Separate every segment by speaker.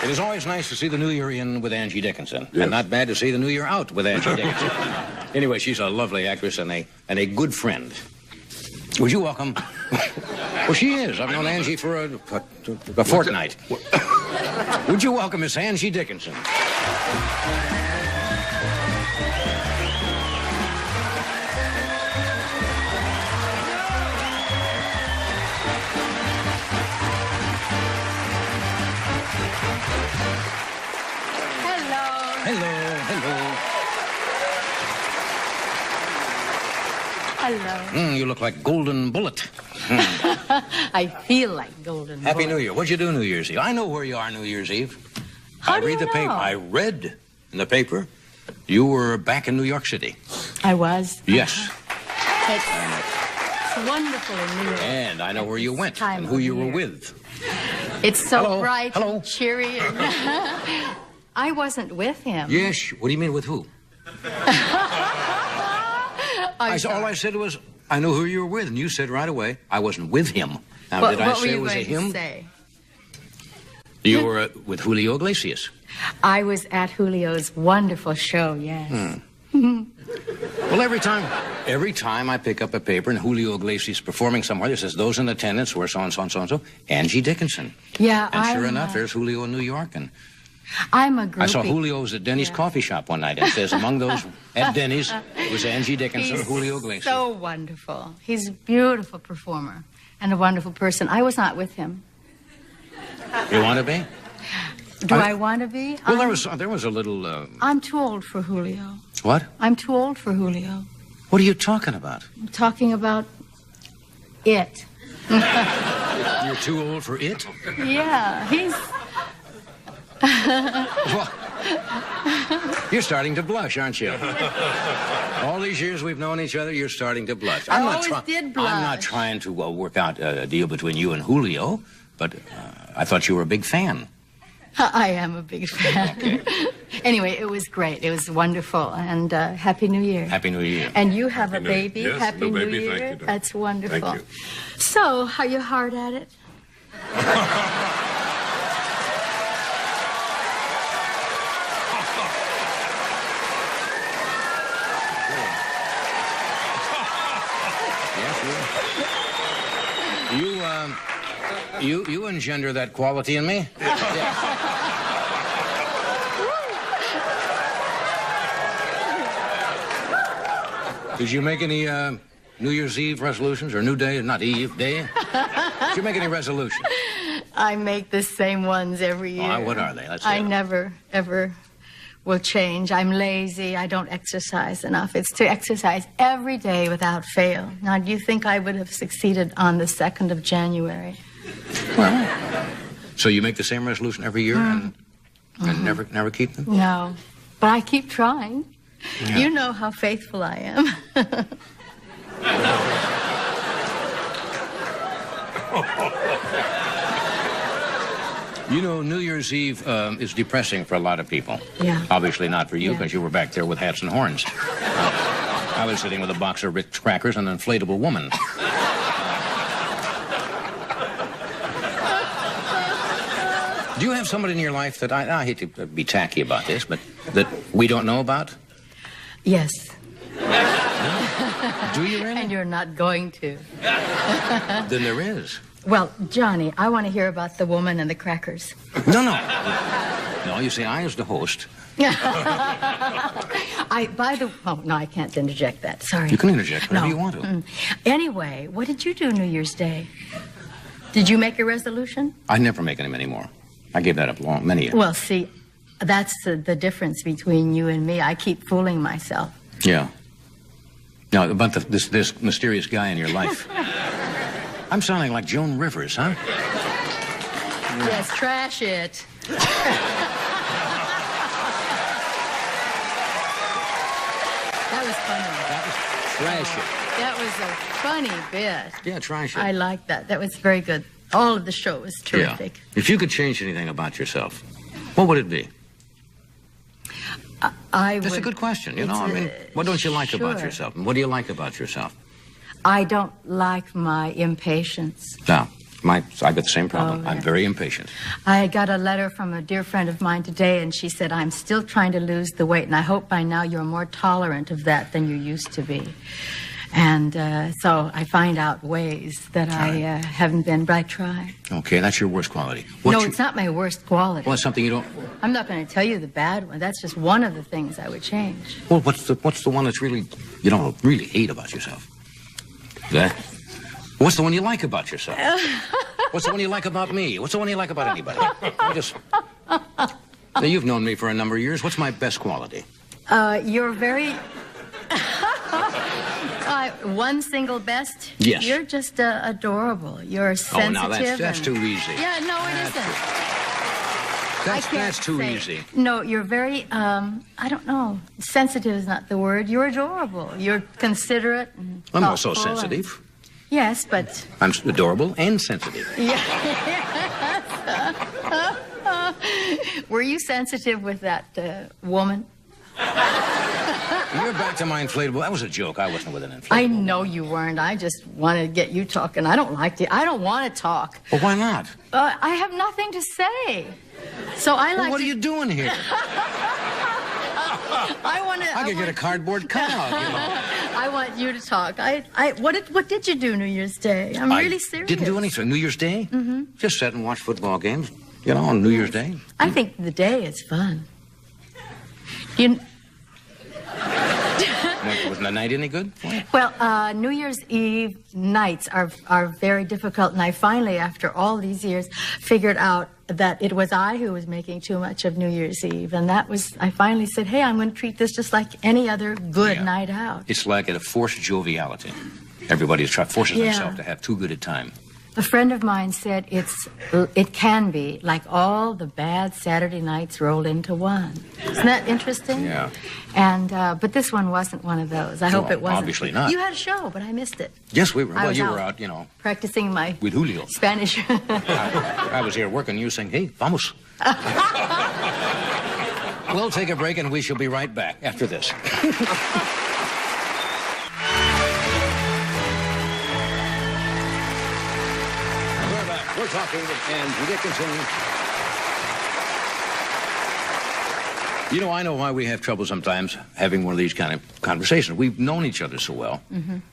Speaker 1: It is always nice to see the new year in with Angie Dickinson, and not bad to see the new year out with Angie Dickinson. Anyway, she's a lovely actress and a good friend. Would you welcome? Well, she is. I've known Angie for a fortnight. Would you welcome Miss Angie Dickinson?
Speaker 2: Hello.
Speaker 1: You look like Golden Bullet.
Speaker 2: I feel like Golden Bullet.
Speaker 1: Happy New Year. What'd you do New Year's Eve? I know where you are New Year's Eve.
Speaker 2: How do you know?
Speaker 1: I read in the paper you were back in New York City.
Speaker 2: I was?
Speaker 1: Yes.
Speaker 2: It's wonderful in New York.
Speaker 1: And I know where you went and who you were with.
Speaker 2: It's so
Speaker 1: Hello.
Speaker 2: bright
Speaker 1: Hello.
Speaker 2: and cheery. And I wasn't with him.
Speaker 1: Yes. What do you mean with who? All I said was, I know who you were with, and you said right away, I wasn't with him. Now, did I say it was a him?
Speaker 2: What were you going to say?
Speaker 1: You were with Julio Iglesias.
Speaker 2: I was at Julio's wonderful show, yes.
Speaker 1: Well, every time I pick up a paper and Julio Iglesias performing somewhere, it says, those in attendance were so-and-so and so-and-so, Angie Dickinson.
Speaker 2: Yeah,
Speaker 1: and sure enough, there's Julio in New York, and
Speaker 2: I'm a groupie.
Speaker 1: I saw Julio's at Denny's coffee shop one night. It says among those at Denny's was Angie Dickinson and Julio Iglesias.
Speaker 2: So wonderful. He's a beautiful performer and a wonderful person. I was not with him.
Speaker 1: You want to be?
Speaker 2: Do I want to be?
Speaker 1: Well, there was a little...
Speaker 2: I'm too old for Julio.
Speaker 1: What?
Speaker 2: I'm too old for Julio.
Speaker 1: What are you talking about?
Speaker 2: I'm talking about it.
Speaker 1: You're too old for it?
Speaker 2: Yeah, he's...
Speaker 1: Well, you're starting to blush, aren't you? All these years we've known each other, you're starting to blush.
Speaker 2: I always did blush.
Speaker 1: I'm not trying to work out a deal between you and Julio, but I thought you were a big fan.
Speaker 2: I am a big fan. Okay. Anyway, it was great. It was wonderful. And Happy New Year.
Speaker 1: Happy New Year.
Speaker 2: And you have a baby.
Speaker 3: Yes,
Speaker 2: Happy New
Speaker 3: baby.
Speaker 2: Year.
Speaker 3: Thank you,
Speaker 2: That's wonderful.
Speaker 3: Thank you.
Speaker 2: So, are you hard at it?
Speaker 1: You engender that quality in me? Yes. Did you make any New Year's Eve resolutions or New Day, not Eve, Day? Did you make any resolutions?
Speaker 2: I make the same ones every year.
Speaker 1: What are they? Let's
Speaker 2: I
Speaker 1: hear them.
Speaker 2: never, ever will change. I'm lazy. I don't exercise enough. It's to exercise every day without fail. Now, do you think I would have succeeded on the 2nd of January?
Speaker 1: Well, so you make the same resolution every year and never keep them?
Speaker 2: No, but I keep trying.
Speaker 1: Yeah.
Speaker 2: You know how faithful I am.
Speaker 1: You know, New Year's Eve is depressing for a lot of people.
Speaker 2: Yeah.
Speaker 1: Obviously not for you,
Speaker 2: Yeah.
Speaker 1: because you were back there with hats and horns. I was sitting with a box of Ritz crackers and an inflatable woman. Do you have somebody in your life that, I hate to be tacky about this, but that we don't know about?
Speaker 2: Yes.
Speaker 1: Do you really?
Speaker 2: And you're not going to.
Speaker 1: Then there is.
Speaker 2: Well, Johnny, I want to hear about the woman and the crackers.
Speaker 1: No. No, you see, I as the host...
Speaker 2: Oh, no, I can't interject that. Sorry.
Speaker 1: You can interject whenever you want to.
Speaker 2: Anyway, what did you do New Year's Day? Did you make a resolution?
Speaker 1: I never make them anymore. I gave that up many years.
Speaker 2: Well, see, that's the difference between you and me. I keep fooling myself.
Speaker 1: Yeah. Now, about this mysterious guy in your life. I'm sounding like Joan Rivers, huh?
Speaker 2: Yes, trash it. That was funny.
Speaker 1: That was trash it.
Speaker 2: That was a funny bit.
Speaker 1: Yeah, trash it.
Speaker 2: I like that. That was very good. All of the show was terrific.
Speaker 1: Yeah. If you could change anything about yourself, what would it be? That's a good question, you know? I mean, what don't you like about yourself? And what do you like about yourself?
Speaker 2: I don't like my impatience.
Speaker 1: Now, I've got the same problem.
Speaker 2: Oh,
Speaker 1: I'm very impatient.
Speaker 2: I got a letter from a dear friend of mine today, and she said, I'm still trying to lose the weight, and I hope by now you're more tolerant of that than you used to be. And so I find out ways that I haven't been, but I try.
Speaker 1: Okay, that's your worst quality.
Speaker 2: It's not my worst quality.
Speaker 1: Well, it's something you don't...
Speaker 2: I'm not going to tell you the bad one. That's just one of the things I would change.
Speaker 1: Well, what's the one that's really, you don't really hate about yourself? What's the one you like about yourself? What's the one you like about me? What's the one you like about anybody? Now, you've known me for a number of years. What's my best quality?
Speaker 2: You're very... one single best?
Speaker 1: Yes.
Speaker 2: You're just adorable. You're sensitive.
Speaker 1: Oh, now that's too easy.
Speaker 2: Yeah, no, it isn't.
Speaker 1: That's too easy.
Speaker 2: No, you're very, I don't know. Sensitive is not the word. You're adorable. You're considerate. And
Speaker 1: I'm also
Speaker 2: thoughtful
Speaker 1: sensitive.
Speaker 2: Yes, but...
Speaker 1: I'm adorable and sensitive.
Speaker 2: Yeah. Were you sensitive with that woman?
Speaker 1: You're back to my inflatable. That was a joke. I wasn't with an inflatable.
Speaker 2: I know you weren't. I just wanted to get you talking. I don't want to talk.
Speaker 1: Well, why not?
Speaker 2: I have nothing to say. So I like
Speaker 1: what are you doing here? I could get a cardboard cutout, you know.
Speaker 2: I want you to talk. What did you do New Year's Day? I'm really serious.
Speaker 1: Didn't do anything. New Year's Day? Mm-hmm. Just sat and watched football games, you know, on New Year's Day.
Speaker 2: I think the day is fun.
Speaker 1: Wasn't the night any good?
Speaker 2: Well, New Year's Eve nights are very difficult, and I finally, after all these years, figured out that it was I who was making too much of New Year's Eve, and I finally said, hey, I'm going to treat this just like any other good night out.
Speaker 1: It's like a forced joviality. Everybody forces themselves to have too good a time.
Speaker 2: A friend of mine said it can be like all the bad Saturday nights rolled into one. Isn't that interesting?
Speaker 1: Yeah.
Speaker 2: And but this one wasn't one of those. I hope it wasn't.
Speaker 1: Obviously not.
Speaker 2: You had a show, but I missed it.
Speaker 1: Yes, we were. Well, you were out, you know.
Speaker 2: Practicing my
Speaker 1: with Julio.
Speaker 2: Spanish.
Speaker 1: I was here working. You saying, hey, vamos. We'll take a break, and we shall be right back after this. We're talking with Angie Dickinson. You know, I know why we have trouble sometimes having one of these kind of conversations. We've known each other so well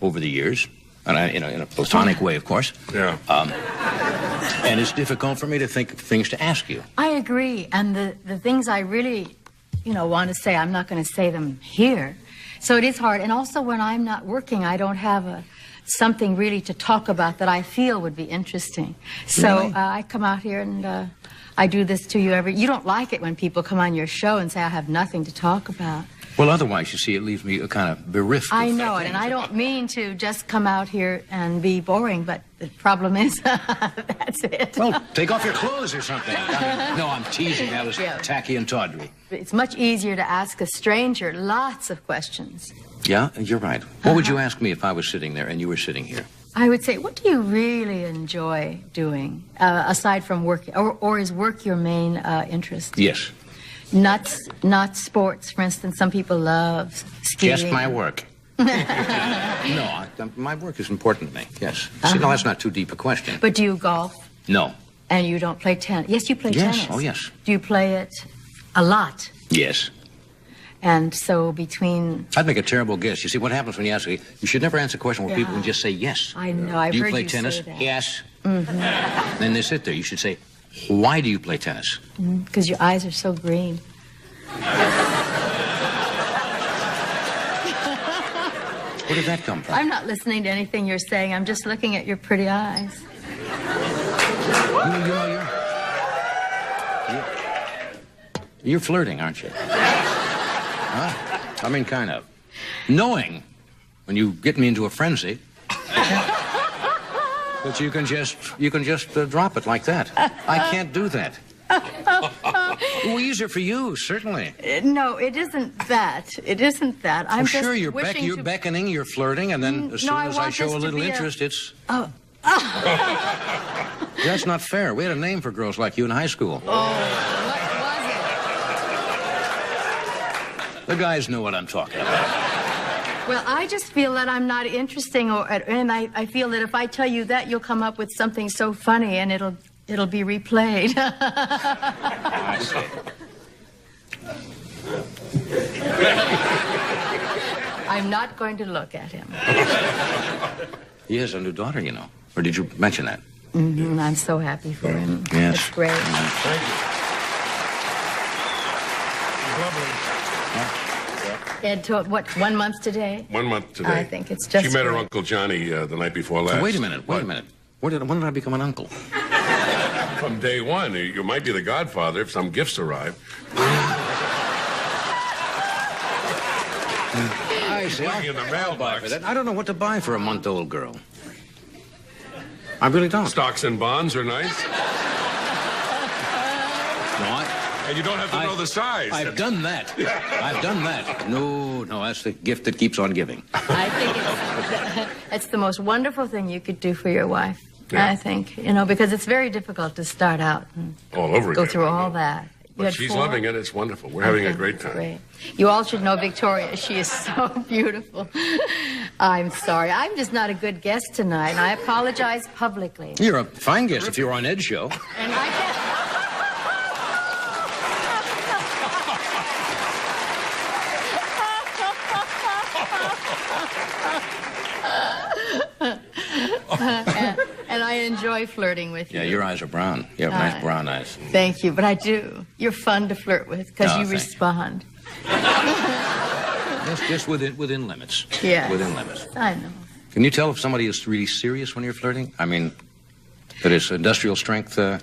Speaker 1: over the years, and in a platonic way, of course.
Speaker 3: Yeah.
Speaker 1: And it's difficult for me to think of things to ask you.
Speaker 2: I agree, and the things I really, want to say, I'm not going to say them here. So it is hard, and also when I'm not working, I don't have something really to talk about that I feel would be interesting. So
Speaker 1: Really?
Speaker 2: I come out here and I do this to you you don't like it when people come on your show and say I have nothing to talk about.
Speaker 1: Well, otherwise, you see, it leaves me kind of bereft.
Speaker 2: I know it, and I don't mean to just come out here and be boring, but the problem is, that's it.
Speaker 1: Well, take off your clothes or something. No, I'm teasing. That was tacky and tawdry.
Speaker 2: It's much easier to ask a stranger lots of questions.
Speaker 1: Yeah, you're right. What would you ask me if I was sitting there and you were sitting here?
Speaker 2: I would say, what do you really enjoy doing, aside from work, or is work your main interest?
Speaker 1: Yes.
Speaker 2: Not sports, for instance. Some people love skiing.
Speaker 1: Just my work. No, my work is important to me, yes. See, no, that's not too deep a question.
Speaker 2: But do you golf?
Speaker 1: No.
Speaker 2: And you don't play tennis? Yes, you play tennis.
Speaker 1: Yes, oh yes.
Speaker 2: Do you play it a lot?
Speaker 1: Yes.
Speaker 2: And so between...
Speaker 1: I'd make a terrible guess. You see, what happens when you ask me, you should never answer a question where people can just say yes.
Speaker 2: I know, I've heard you say that.
Speaker 1: Do you play tennis? Yes. Mm-hmm. Then they sit there. You should say, why do you play tennis?
Speaker 2: Because your eyes are so green.
Speaker 1: Where did that come from?
Speaker 2: I'm not listening to anything you're saying. I'm just looking at your pretty eyes.
Speaker 1: You're flirting, aren't you? Huh? I mean, kind of. Knowing when you get me into a frenzy that you can just drop it like that. I can't do that. Well, easier for you, certainly.
Speaker 2: No, it isn't that. It isn't that. I'm just
Speaker 1: sure, you're
Speaker 2: wishing
Speaker 1: beckoning, you're flirting, and then as soon as I show a little interest, it's...
Speaker 2: Oh.
Speaker 1: That's not fair. We had a name for girls like you in high school.
Speaker 2: Oh, what was
Speaker 1: it? The guys know what I'm talking about.
Speaker 2: Well, I just feel that I'm not interesting, and I feel that if I tell you that, you'll come up with something so funny, and it'll be replayed.
Speaker 1: I see.
Speaker 2: I'm not going to look at him.
Speaker 1: He has a new daughter, you know. Or did you mention that?
Speaker 2: Mm-hmm. I'm so happy for him.
Speaker 1: Yes.
Speaker 2: It's great.
Speaker 3: Thank you. Lovely.
Speaker 2: Ed, what, 1 month today?
Speaker 3: 1 month today.
Speaker 2: I think it's just
Speaker 3: She met her
Speaker 2: great.
Speaker 3: Uncle Johnny the night before last.
Speaker 1: Oh, wait a minute. When did I become an uncle?
Speaker 3: From day one. You might be the godfather if some gifts arrive.
Speaker 1: I see.
Speaker 3: Looking in the mailbox.
Speaker 1: I don't know what to buy for a month-old girl. I really don't.
Speaker 3: Stocks and bonds are nice.
Speaker 1: No,
Speaker 3: And you don't have to know the size.
Speaker 1: I've done that. I've done that. No, that's the gift that keeps on giving.
Speaker 2: I think it's the most wonderful thing you could do for your wife.
Speaker 3: Yeah.
Speaker 2: I think, because it's very difficult to start out and
Speaker 3: All over
Speaker 2: go
Speaker 3: again.
Speaker 2: through all that. You
Speaker 3: But
Speaker 2: had
Speaker 3: she's
Speaker 2: 4?
Speaker 3: loving it. It's wonderful. We're having a great time.
Speaker 2: Great. You all should know Victoria. She is so beautiful. I'm sorry. I'm just not a good guest tonight, and I apologize publicly.
Speaker 1: You're a fine guest if you were on Ed's show.
Speaker 2: And I can't... and I enjoy flirting with you.
Speaker 1: Yeah, your eyes are brown. You have nice brown eyes.
Speaker 2: Thank you, but I do. You're fun to flirt with because you
Speaker 1: thanks.
Speaker 2: respond.
Speaker 1: Just within limits.
Speaker 2: Yeah.
Speaker 1: Within limits.
Speaker 2: I know.
Speaker 1: Can you tell if somebody is really serious when you're flirting? I mean, that it's industrial strength flirting?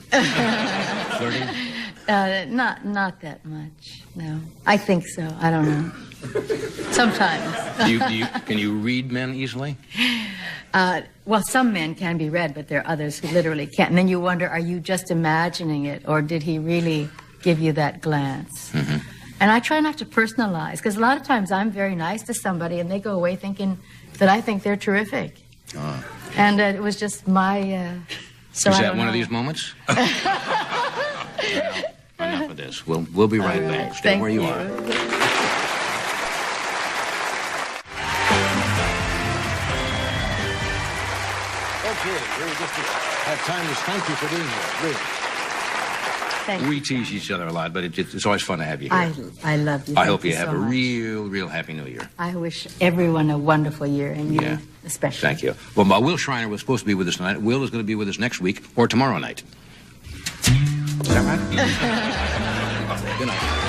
Speaker 2: Not that much. No, I think so. I don't know. Sometimes.
Speaker 1: Can you read men easily?
Speaker 2: Well, some men can be read, but there are others who literally can't. And then you wonder, are you just imagining it, or did he really give you that glance?
Speaker 1: Mm-hmm.
Speaker 2: And I try not to personalize, because a lot of times I'm very nice to somebody, and they go away thinking that I think they're terrific.
Speaker 1: Oh.
Speaker 2: And it was just my... so
Speaker 1: Is
Speaker 2: I
Speaker 1: that
Speaker 2: don't
Speaker 1: one of
Speaker 2: know.
Speaker 1: these moments? Well, enough of this. We'll be right back. Stay
Speaker 2: Thank
Speaker 1: where you are. Okay, we'll just have time to thank you for being here. Really.
Speaker 2: Thank
Speaker 1: We
Speaker 2: you.
Speaker 1: tease each other a lot, but it's always fun to have you here.
Speaker 2: I love you.
Speaker 1: I
Speaker 2: Thank
Speaker 1: hope you have
Speaker 2: so
Speaker 1: a
Speaker 2: much.
Speaker 1: real happy New Year.
Speaker 2: I wish everyone a wonderful year, and you
Speaker 1: Yeah.
Speaker 2: especially.
Speaker 1: Thank you. Well, Will Schreiner was supposed to be with us tonight. Will is going to be with us next week or tomorrow night. Is that right? Good night.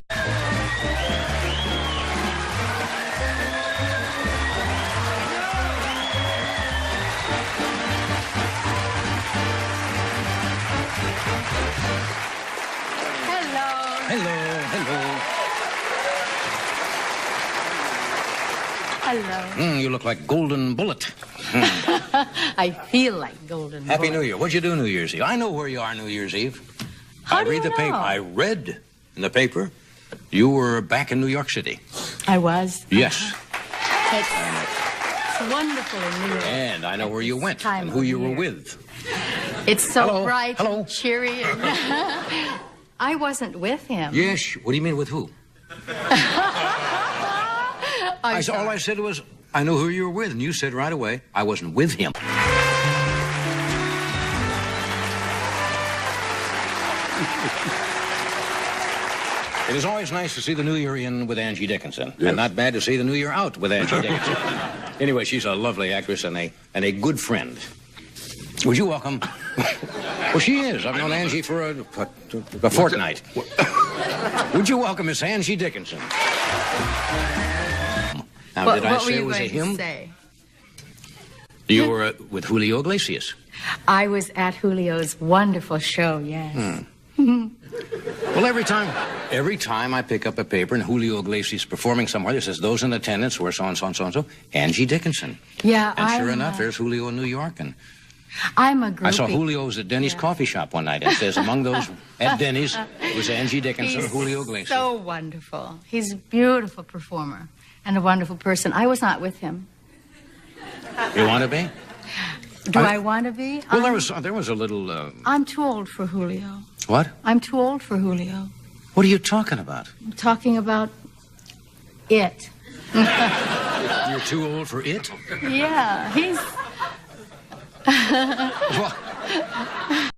Speaker 2: Hello.
Speaker 1: You look like Golden Bullet.
Speaker 2: I feel like golden.
Speaker 1: Happy
Speaker 2: Bullet.
Speaker 1: New Year. What'd you do New Year's Eve? I know where you are New Year's Eve.
Speaker 2: How
Speaker 1: I
Speaker 2: do
Speaker 1: read
Speaker 2: you
Speaker 1: the paper.
Speaker 2: know?
Speaker 1: I read in the paper you were back in New York City.
Speaker 2: I was.
Speaker 1: Yes.
Speaker 2: It's wonderful in New York.
Speaker 1: And I know where you went
Speaker 2: Time
Speaker 1: and who
Speaker 2: of
Speaker 1: you were
Speaker 2: year.
Speaker 1: with.
Speaker 2: It's so
Speaker 1: Hello.
Speaker 2: bright
Speaker 1: Hello.
Speaker 2: and cheery. And I wasn't with him.
Speaker 1: Yes. What do you mean with who? All I said was, I know who you were with. And you said right away, I wasn't with him. It is always nice to see the new year in with Angie Dickinson,
Speaker 3: Yes.
Speaker 1: and not bad to see the new year out with Angie Dickinson. Anyway, she's a lovely actress and a good friend. Would you welcome? Well, she is. I've known Angie for a fortnight. Would you welcome Miss Angie Dickinson? Now,
Speaker 2: What,
Speaker 1: did I
Speaker 2: what
Speaker 1: say
Speaker 2: were
Speaker 1: it
Speaker 2: you
Speaker 1: was a
Speaker 2: going
Speaker 1: him?
Speaker 2: to say?
Speaker 1: You were with Julio Iglesias.
Speaker 2: I was at Julio's wonderful show, yes.
Speaker 1: Well, every time I pick up a paper and Julio Iglesias performing somewhere, it says those in attendance were so-and-so and so-and-so, Angie Dickinson.
Speaker 2: Yeah,
Speaker 1: And sure enough, there's Julio in New York. And
Speaker 2: I'm a groupie.
Speaker 1: I saw Julio's at Denny's
Speaker 2: Yeah.
Speaker 1: coffee shop one night. And it says among those at Denny's was Angie Dickinson and Julio Iglesias.
Speaker 2: So wonderful. He's a beautiful performer and a wonderful person. I was not with him.
Speaker 1: You want to be?
Speaker 2: Do I want to be?
Speaker 1: Well, there was a little...
Speaker 2: I'm too old for Julio.
Speaker 1: What?
Speaker 2: I'm too old for Julio.
Speaker 1: What are you talking about?
Speaker 2: I'm talking about it.
Speaker 1: You're too old for it?
Speaker 2: Yeah, he's...
Speaker 1: Well,